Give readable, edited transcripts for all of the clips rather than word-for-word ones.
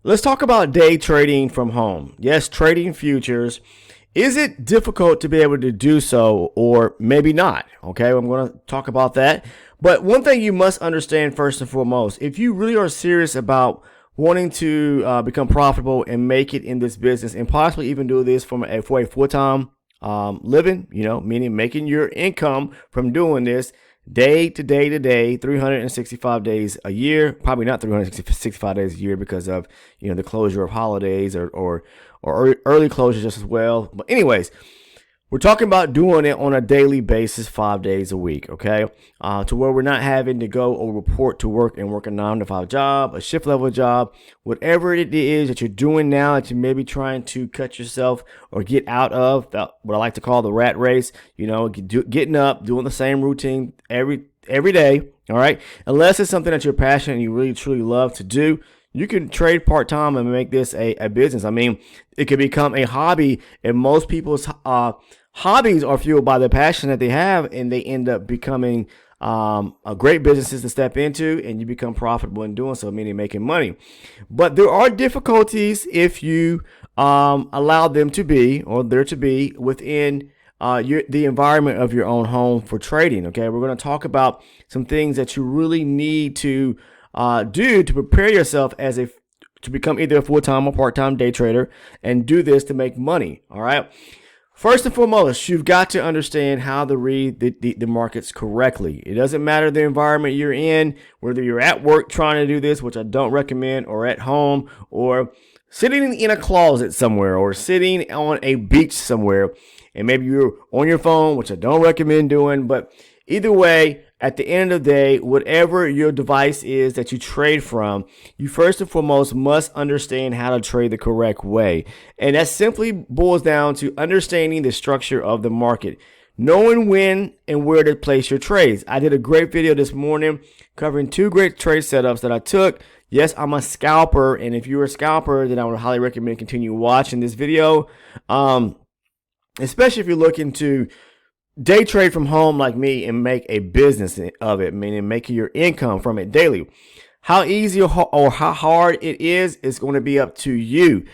Let's talk about day trading from home. Yes, trading futures. Is it difficult to be able to do so or maybe not? Okay, I'm going to talk about that. But one thing you must understand first and foremost, if you really are serious about wanting to become profitable and make it in this business and possibly even do this for a full-time living, meaning making your income from doing this day to day to day, 365 days a year, probably not 365 days a year because of, the closure of holidays or early closure just as well. But anyways, we're talking about doing it on a daily basis, 5 days a week, okay? To where we're not having to go or report to work and work a 9 to 5 job, a shift level job, whatever it is that you're doing now that you may be trying to cut yourself or get out of what I like to call the rat race, getting up, doing the same routine every day, all right? Unless it's something that you're passionate and you really truly love to do, you can trade part-time and make this a business. I mean, it could become a hobby, and most people's hobbies are fueled by the passion that they have, and they end up becoming a great businesses to step into, and you become profitable in doing so, meaning making money. But there are difficulties if you allow them to be, or there to be, within the environment of your own home for trading. Okay, we're going to talk about some things that you really need to do to prepare yourself to become either a full-time or part-time day trader and do this to make money. All right. First and foremost, you've got to understand how to read the markets correctly. It doesn't matter the environment you're in, whether you're at work trying to do this, which I don't recommend, or at home, or sitting in a closet somewhere, or sitting on a beach somewhere, and maybe you're on your phone, which I don't recommend doing. But either way, at the end of the day, whatever your device is that you trade from, you first and foremost must understand how to trade the correct way. And that simply boils down to understanding the structure of the market, knowing when and where to place your trades. I did a great video this morning covering 2 great trade setups that I took. Yes, I'm a scalper, and if you're a scalper, then I would highly recommend continue watching this video, especially if you're looking to day trade from home like me and make a business of it, meaning making your income from it daily. How easy or how hard it is going to be up to you.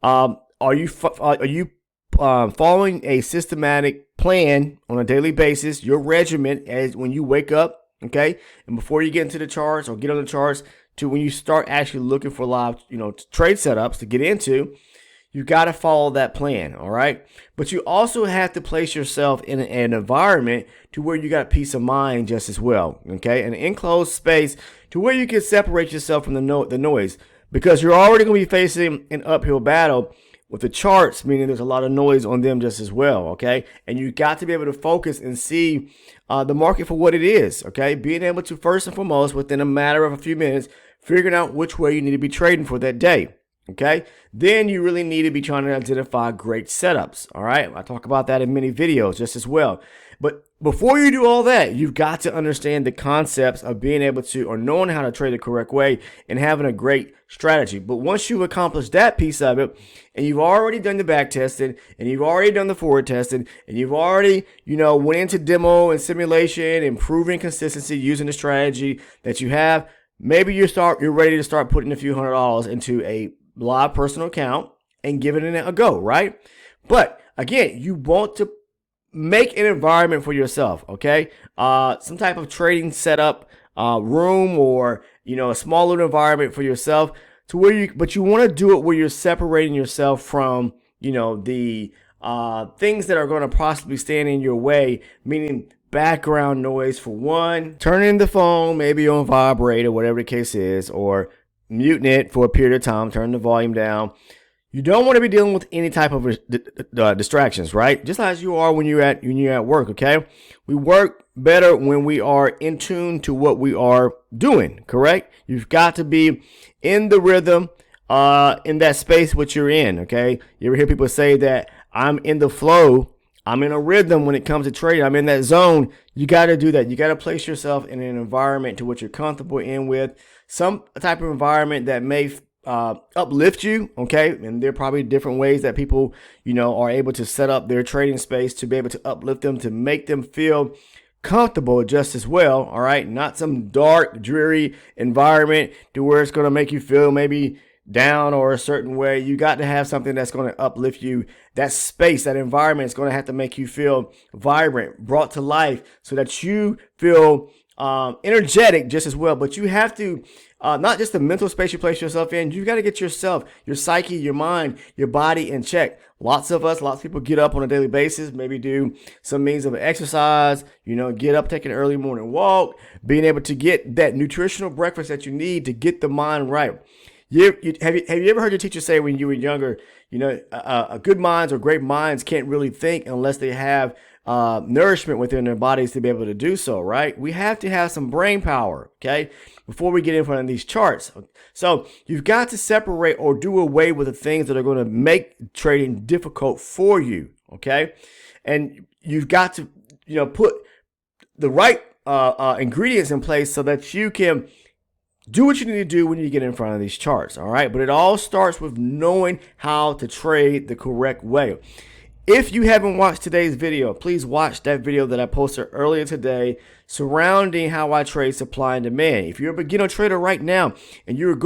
Are you following a systematic plan on a daily basis, your regimen, as when you wake up, okay, and before you get into the charts or get on the charts, to when you start actually looking for live, trade setups to get into? You got to follow that plan, all right? But you also have to place yourself in an environment to where you got peace of mind just as well, okay? An enclosed space to where you can separate yourself from the noise, because you're already going to be facing an uphill battle with the charts, meaning there's a lot of noise on them just as well, okay? And you got to be able to focus and see the market for what it is, okay? Being able to, first and foremost, within a matter of a few minutes, figuring out which way you need to be trading for that day. Okay, then you really need to be trying to identify great setups. All right, I talk about that in many videos just as well. But before you do all that, you've got to understand the concepts of being able to, or knowing how to trade the correct way and having a great strategy. But once you've accomplished that piece of it, and you've already done the back testing, and you've already done the forward testing, and you've already, went into demo and simulation and proving consistency using the strategy that you have, maybe you're ready to start putting a few $100s into a live personal account and giving it a go, right? But again, you want to make an environment for yourself, okay? Some type of trading setup, room, or a small little environment for yourself to where but you want to do it where you're separating yourself from the things that are going to possibly stand in your way, meaning background noise for one, turning the phone maybe on vibrate or whatever the case is, or muting it for a period of time, turn the volume down. You don't want to be dealing with any type of distractions, right? Just as you are when you're at work, okay? We work better when we are in tune to what we are doing, correct? You've got to be in the rhythm, in that space which you're in, okay? You ever hear people say that I'm in the flow, I'm in a rhythm when it comes to trading, I'm in that zone? You got to do that. You got to place yourself in an environment to what you're comfortable in with, some type of environment that may uplift you, okay? And there are probably different ways that people, are able to set up their trading space to be able to uplift them, to make them feel comfortable just as well, all right? Not some dark, dreary environment to where it's going to make you feel maybe down or a certain way. You got to have something that's going to uplift you. That space, that environment is going to have to make you feel vibrant, brought to life, so that you feel energetic just as well. But you have to, not just the mental space you place yourself in, you've got to get yourself, your psyche, your mind, your body in check. Lots of people get up on a daily basis, maybe do some means of exercise, get up, take an early morning walk, being able to get that nutritional breakfast that you need to get the mind right. Have you ever heard your teacher say when you were younger, good minds or great minds can't really think unless they have nourishment within their bodies to be able to do so, right? We have to have some brain power, okay, before we get in front of these charts. So you've got to separate or do away with the things that are going to make trading difficult for you, okay? And you've got to, put the right ingredients in place so that you can do what you need to do when you get in front of these charts, all right? But it all starts with knowing how to trade the correct way. If you haven't watched today's video, please watch that video that I posted earlier today surrounding how I trade supply and demand. If you're a beginner trader right now and you're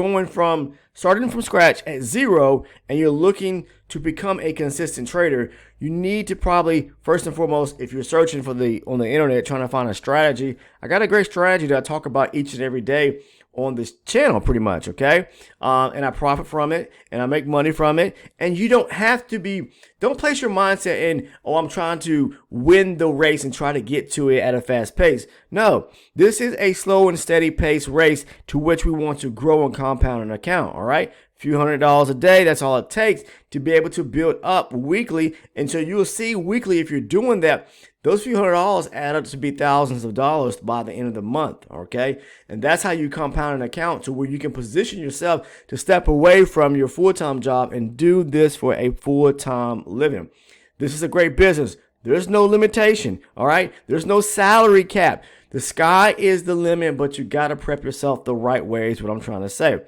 starting from scratch at zero and you're looking to become a consistent trader, you need to probably, first and foremost, if you're searching on the internet trying to find a strategy, I got a great strategy that I talk about each and every day on this channel pretty much, okay? And I profit from it and I make money from it. And you don't place your mindset in, I'm trying to win the race and try to get to it at a fast pace. No, this is a slow and steady pace race to which we want to grow and compound an account, all right? Few $100s a day, that's all it takes to be able to build up weekly. And so you'll see weekly, if you're doing that, those few $100s add up to be thousands of dollars by the end of the month, okay? And that's how you compound an account to where you can position yourself to step away from your full-time job and do this for a full-time living. This is a great business. There's no limitation, all right? There's no salary cap. The sky is the limit, but you got to prep yourself the right way is what I'm trying to say.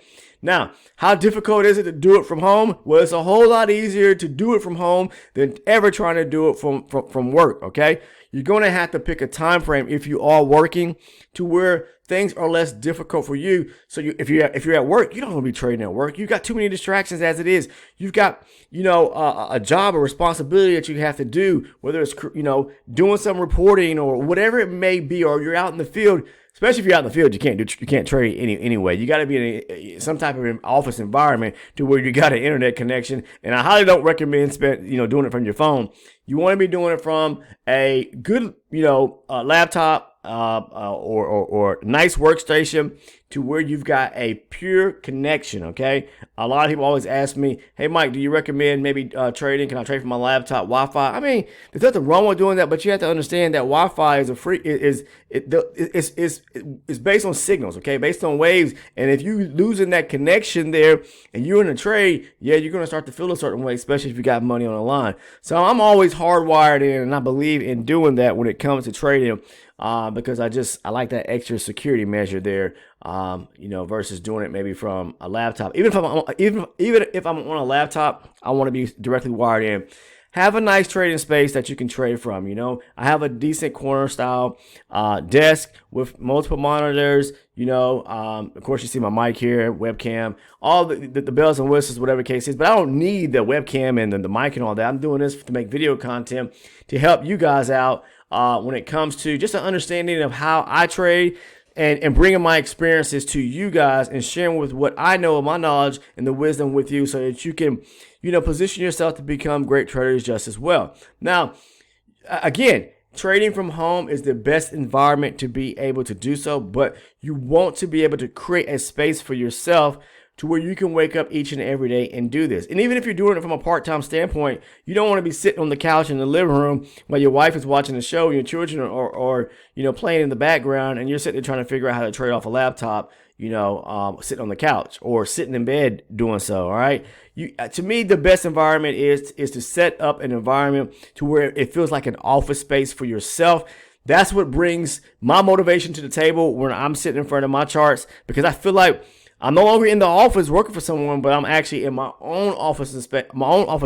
Now, how difficult is it to do it from home? Well, it's a whole lot easier to do it from home than ever trying to do it from work, okay? You're going to have to pick a time frame if you are working to where things are less difficult for you. So if you're at work, you don't want to be trading at work. You've got too many distractions as it is. You've got, a job or responsibility that you have to do, whether it's, doing some reporting or whatever it may be, or you're out in the field. Especially if you're out in the field, you can't trade anyway. You got to be in some type of office environment to where you got an internet connection. And I highly don't recommend doing it from your phone. You want to be doing it from a good, laptop or nice workstation to where you've got a pure connection, okay? A lot of people always ask me, hey, Mike, do you recommend maybe trading? Can I trade from my laptop, Wi-Fi? I mean, there's nothing wrong with doing that, but you have to understand that Wi-Fi is based on signals, okay? Based on waves. And if you losing that connection there and you're in a trade, yeah, you're going to start to feel a certain way, especially if you got money on the line. So I'm always hardwired in, and I believe in doing that when it comes to trading. Because I like that extra security measure there, versus doing it maybe from a laptop. Even if I'm on a laptop, I want to be directly wired in. Have a nice trading space that you can trade from. I have a decent corner style desk with multiple monitors. Of course, you see my mic here, webcam, all the bells and whistles, whatever the case is. But I don't need the webcam and the mic and all that. I'm doing this to make video content to help you guys out when it comes to just an understanding of how I trade and bringing my experiences to you guys and sharing with what I know of my knowledge and the wisdom with you so that you can, position yourself to become great traders just as well. Now, again, trading from home is the best environment to be able to do so, but you want to be able to create a space for yourself to where you can wake up each and every day and do this. And even if you're doing it from a part-time standpoint, you don't want to be sitting on the couch in the living room while your wife is watching the show, and your children or playing in the background, and you're sitting there trying to figure out how to trade off a laptop, sitting on the couch or sitting in bed doing so, all right? To me, the best environment is to set up an environment to where it feels like an office space for yourself. That's what brings my motivation to the table when I'm sitting in front of my charts, because I feel like I'm no longer in the office working for someone, but I'm actually in my own office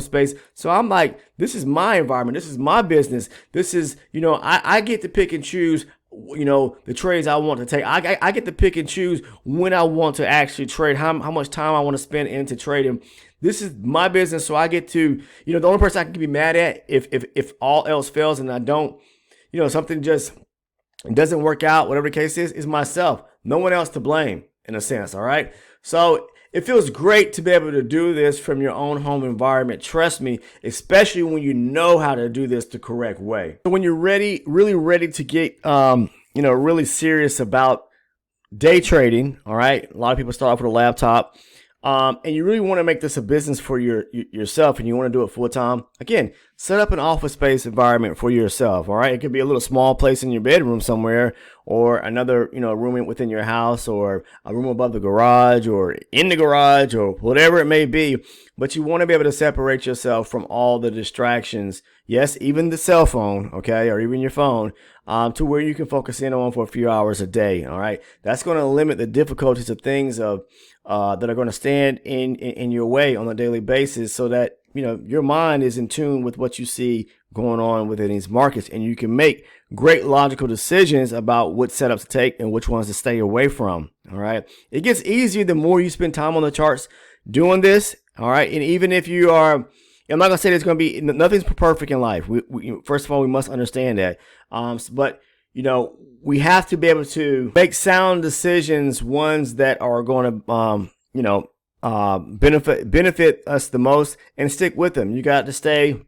space. So I'm like, this is my environment. This is my business. This is, I get to pick and choose the trades I want to take. I get to pick and choose when I want to actually trade, how much time I want to spend into trading. This is my business, so I get to, the only person I can be mad at if all else fails and I don't, something just doesn't work out, whatever the case is myself. No one else to blame, in a sense, all right? So it feels great to be able to do this from your own home environment. Trust me, especially when you know how to do this the correct way. So when you're ready, really ready to get, really serious about day trading, all right? A lot of people start off with a laptop, and you really want to make this a business for yourself, and you want to do it full time. Again, set up an office space environment for yourself, all right? It could be a little small place in your bedroom somewhere, or another, room within your house, or a room above the garage, or in the garage, or whatever it may be. But you want to be able to separate yourself from all the distractions. Yes, even the cell phone, okay, or even your phone, to where you can focus in on for a few hours a day, all right? That's going to limit the difficulties of things that are going to stand in your way on a daily basis, so that your mind is in tune with what you see going on within these markets, and you can make great logical decisions about what setups to take and which ones to stay away from. All right, it gets easier the more you spend time on the charts doing this. All right, and even if you are, I'm not gonna say there's gonna be nothing's perfect in life. We first of all, we must understand that. But we have to be able to make sound decisions, ones that are going to benefit us the most, and stick with them. You got to stay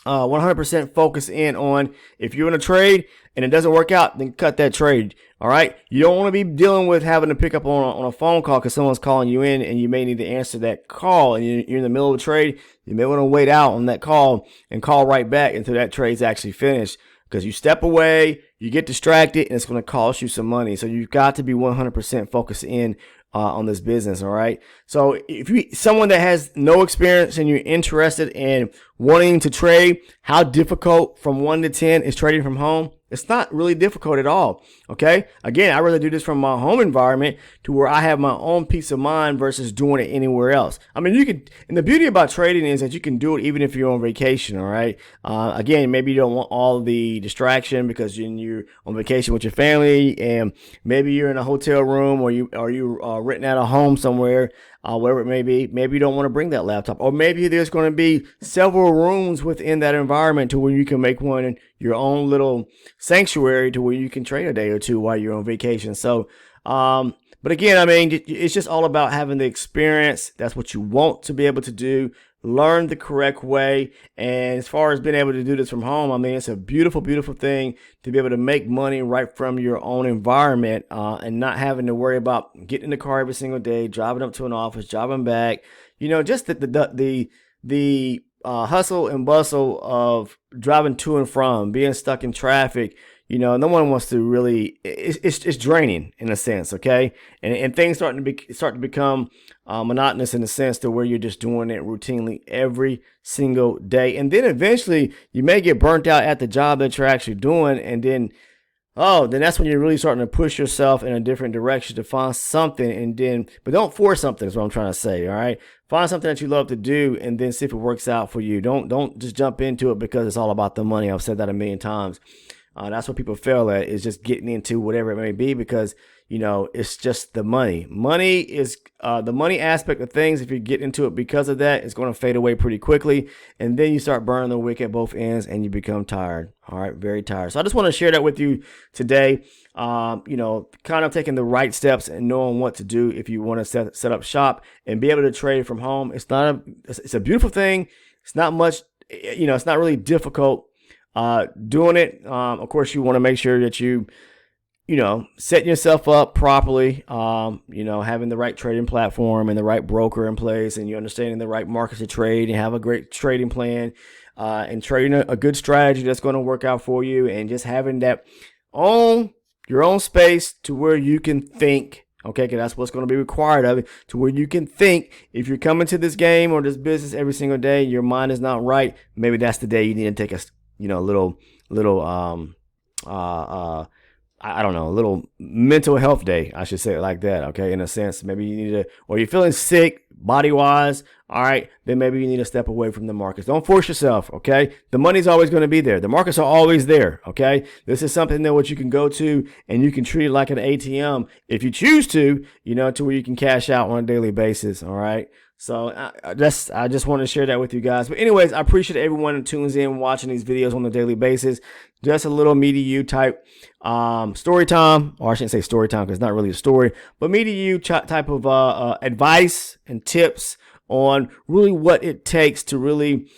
100% focused in on, if you're in a trade and it doesn't work out, then cut that trade. All right. You don't want to be dealing with having to pick up on a phone call because someone's calling you in and you may need to answer that call, and you're in the middle of a trade. You may want to wait out on that call and call right back until that trade's actually finished, because you step away, you get distracted, and it's going to cost you some money. So you've got to be 100% focused in on this business. All right. So if you someone that has no experience and you're interested in wanting to trade, how difficult from 1 to 10 is trading from home? It's not really difficult at all. Okay. Again, I rather do this from my home environment, to where I have my own peace of mind, versus doing it anywhere else. I mean, you could, and the beauty about trading is that you can do it even if you're on vacation. All right. Again, maybe you don't want all the distraction because you're on vacation with your family, and maybe you're in a hotel room, or you renting out a home somewhere, wherever it may be. Maybe you don't want to bring that laptop, or maybe there's going to be several rooms within that environment to where you can make one your own little sanctuary, to where you can trade a day or two while you're on vacation. So, but again, I mean, it's just all about having the experience. That's what you want to be able to do. Learn the correct way. And as far as being able to do this from home, I mean, it's a beautiful, beautiful thing to be able to make money right from your own environment, and not having to worry about getting in the car every single day, driving up to an office, driving back. Just the hustle and bustle of driving to and from, being stuck in traffic. No one wants to really. It's draining in a sense, okay, and things start to become monotonous in the sense to where you're just doing it routinely every single day, and then eventually you may get burnt out at the job that you're actually doing, and then that's when you're really starting to push yourself in a different direction to find something, but don't force something, is what I'm trying to say. All right, find something that you love to do, and then see if it works out for you. Don't just jump into it because it's all about the money. I've said that a million times. That's what people fail at, is just getting into whatever it may be, because it's just the money. Money is the money aspect of things. If you get into it because of that, it's going to fade away pretty quickly, and then you start burning the wick at both ends, and you become tired. All right, very tired. So I just want to share that with you today. Kind of taking the right steps and knowing what to do if you want to set up shop and be able to trade from home. It's a beautiful thing. It's not much. It's not really difficult. Doing it. Of course, you want to make sure that you setting yourself up properly, having the right trading platform and the right broker in place, and you understanding the right markets to trade, and have a great trading plan, and trading a good strategy that's going to work out for you, and just having that your own space to where you can think. Okay, because that's what's going to be required of it, to where you can think. If you're coming to this game or this business every single day, your mind is not right. Maybe that's the day you need to take a little I don't know, a little mental health day, I should say it like that, okay, in a sense. Maybe you need to, or you're feeling sick body-wise, all right, then maybe you need to step away from the markets. Don't force yourself, okay? The money's always going to be there. The markets are always there, okay? This is something that what you can go to, and you can treat it like an ATM if you choose to, to where you can cash out on a daily basis, all right? So I just want to share that with you guys. But anyways, I appreciate everyone who tunes in watching these videos on a daily basis. Just a little me to you type story time, or I shouldn't say story time because it's not really a story, but me to you type of advice and tips on really what it takes to really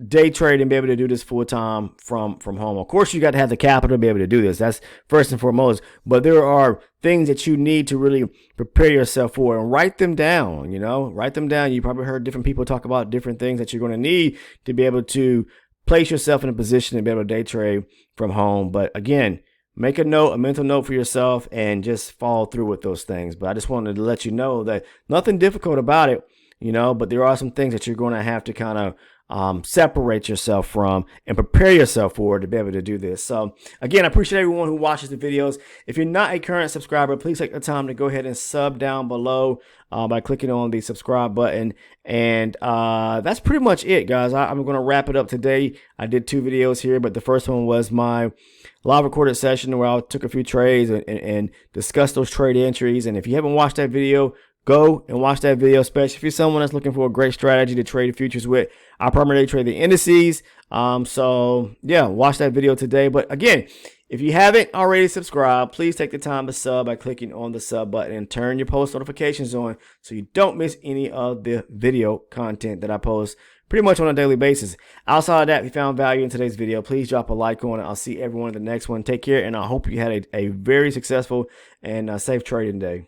day trade and be able to do this full time from home. Of course, you got to have the capital to be able to do this. That's first and foremost. But there are things that you need to really prepare yourself for, and write them down. Write them down. You probably heard different people talk about different things that you're going to need to be able to place yourself in a position to be able to day trade from home. But again, make a mental note for yourself, and just follow through with those things. But I just wanted to let you know that nothing difficult about it, but there are some things that you're going to have to kind of separate yourself from and prepare yourself for to be able to do this. So again, I appreciate everyone who watches the videos. If you're not a current subscriber, please take the time to go ahead and sub down below by clicking on the subscribe button. And that's pretty much it, guys. I'm going to wrap it up today. I did 2 videos here, but the first one was my live recorded session where I took a few trades and discussed those trade entries. And if you haven't watched that video, go and watch that video, especially if you're someone that's looking for a great strategy to trade futures with. I primarily trade the indices. So yeah, watch that video today. But again, if you haven't already subscribed, please take the time to sub by clicking on the sub button, and turn your post notifications on so you don't miss any of the video content that I post pretty much on a daily basis. Outside of that, if you found value in today's video, please drop a like on it. I'll see everyone in the next one. Take care, and I hope you had a very successful and safe trading day.